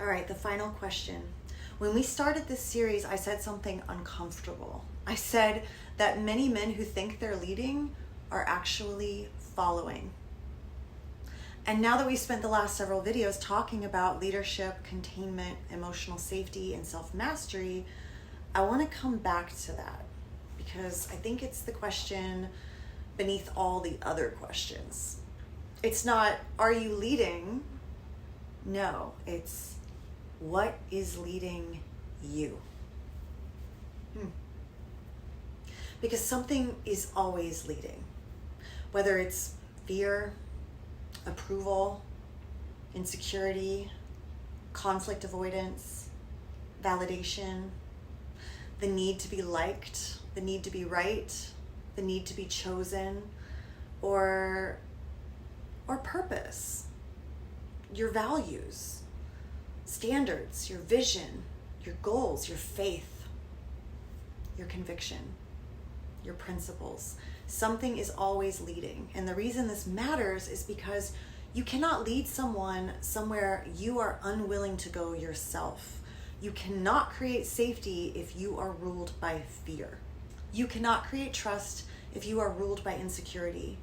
All right, the final question. When we started this series, I said something uncomfortable. I said that many men who think they're leading are actually following. And now that we spent the last several videos talking about leadership, containment, emotional safety, and self-mastery, I want to come back to that because I think it's the question beneath all the other questions. It's not, are you leading? No, it's, what is leading you? Because something is always leading, whether it's fear, approval, insecurity, conflict avoidance, validation, the need to be liked, the need to be right, the need to be chosen, or purpose, your values, standards, your vision, your goals, your faith, your conviction, your principles. Something is always leading. And the reason this matters is because you cannot lead someone somewhere you are unwilling to go yourself. You cannot create safety if you are ruled by fear. You cannot create trust if you are ruled by insecurity.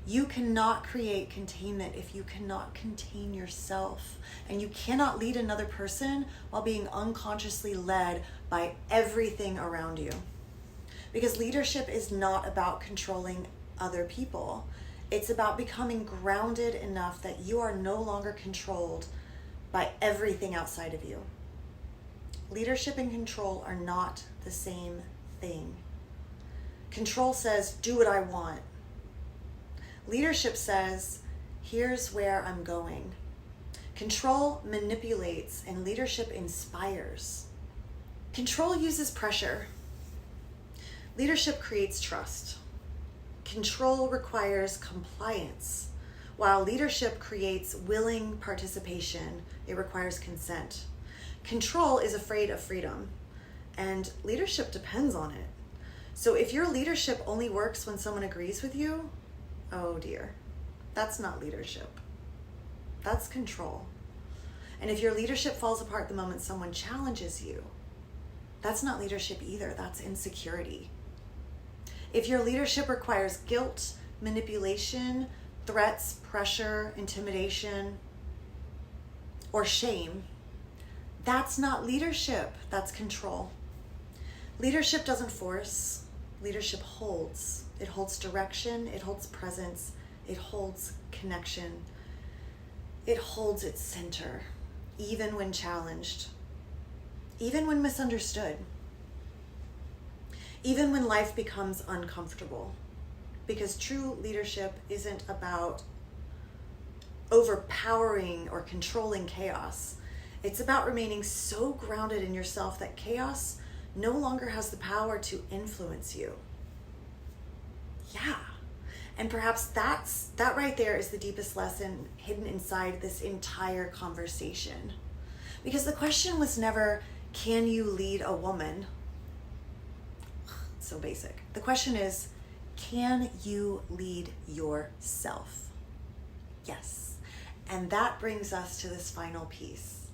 You cannot create containment if you cannot contain yourself. And you cannot lead another person while being unconsciously led by everything around you. Because leadership is not about controlling other people. It's about becoming grounded enough that you are no longer controlled by everything outside of you. Leadership and control are not the same thing. Control says, do what I want. Leadership says, here's where I'm going. Control manipulates and leadership inspires. Control uses pressure. Leadership creates trust. Control requires compliance, while leadership creates willing participation. It requires consent. Control is afraid of freedom, and leadership depends on it. So if your leadership only works when someone agrees with you, oh dear, that's not leadership. That's control. And if your leadership falls apart the moment someone challenges you, that's not leadership either. That's insecurity. If your leadership requires guilt, manipulation, threats, pressure, intimidation, or shame, that's not leadership. That's control. Leadership doesn't force. Leadership holds. It holds direction. It holds presence. It holds connection. It holds its center, even when challenged, even when misunderstood, even when life becomes uncomfortable. Because true leadership isn't about overpowering or controlling chaos. It's about remaining so grounded in yourself that chaos no longer has the power to influence you. Yeah. And perhaps that right there is the deepest lesson hidden inside this entire conversation. Because the question was never, can you lead a woman? So basic. The question is, can you lead yourself? Yes. And that brings us to this final piece.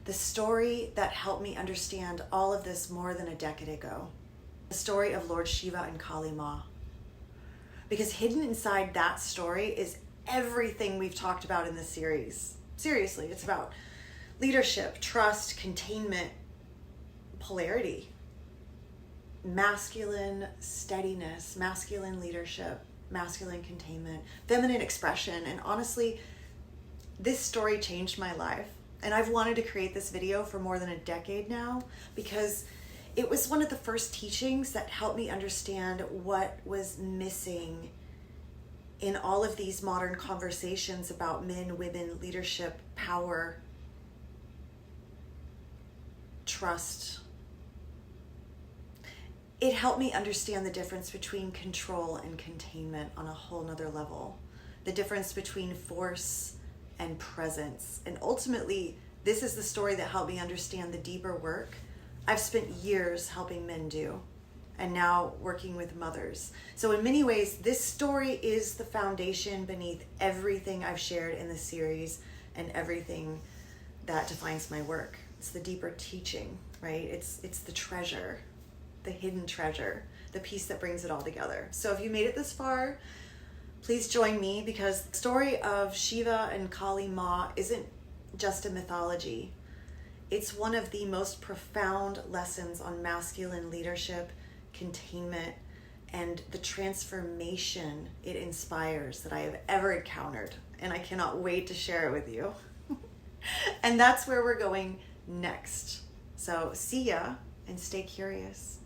The story that helped me understand all of this more than a decade ago. The story of Lord Shiva and Kali Ma. Because hidden inside that story is everything we've talked about in this series. Seriously, it's about leadership, trust, containment, polarity, masculine steadiness, masculine leadership, masculine containment, feminine expression. And honestly, this story changed my life. And I've wanted to create this video for more than a decade now because it was one of the first teachings that helped me understand what was missing in all of these modern conversations about men, women, leadership, power, trust. It helped me understand the difference between control and containment on a whole nother level. The difference between force and presence. And ultimately, this is the story that helped me understand the deeper work I've spent years helping men do, and now working with mothers. So in many ways, this story is the foundation beneath everything I've shared in this series and everything that defines my work. It's the deeper teaching, right? It's the treasure, the hidden treasure, the piece that brings it all together. So if you made it this far, please join me, because the story of Shiva and Kali Ma isn't just a mythology. It's one of the most profound lessons on masculine leadership, containment, and the transformation it inspires that I have ever encountered. And I cannot wait to share it with you. And that's where we're going next. So see ya, and stay curious.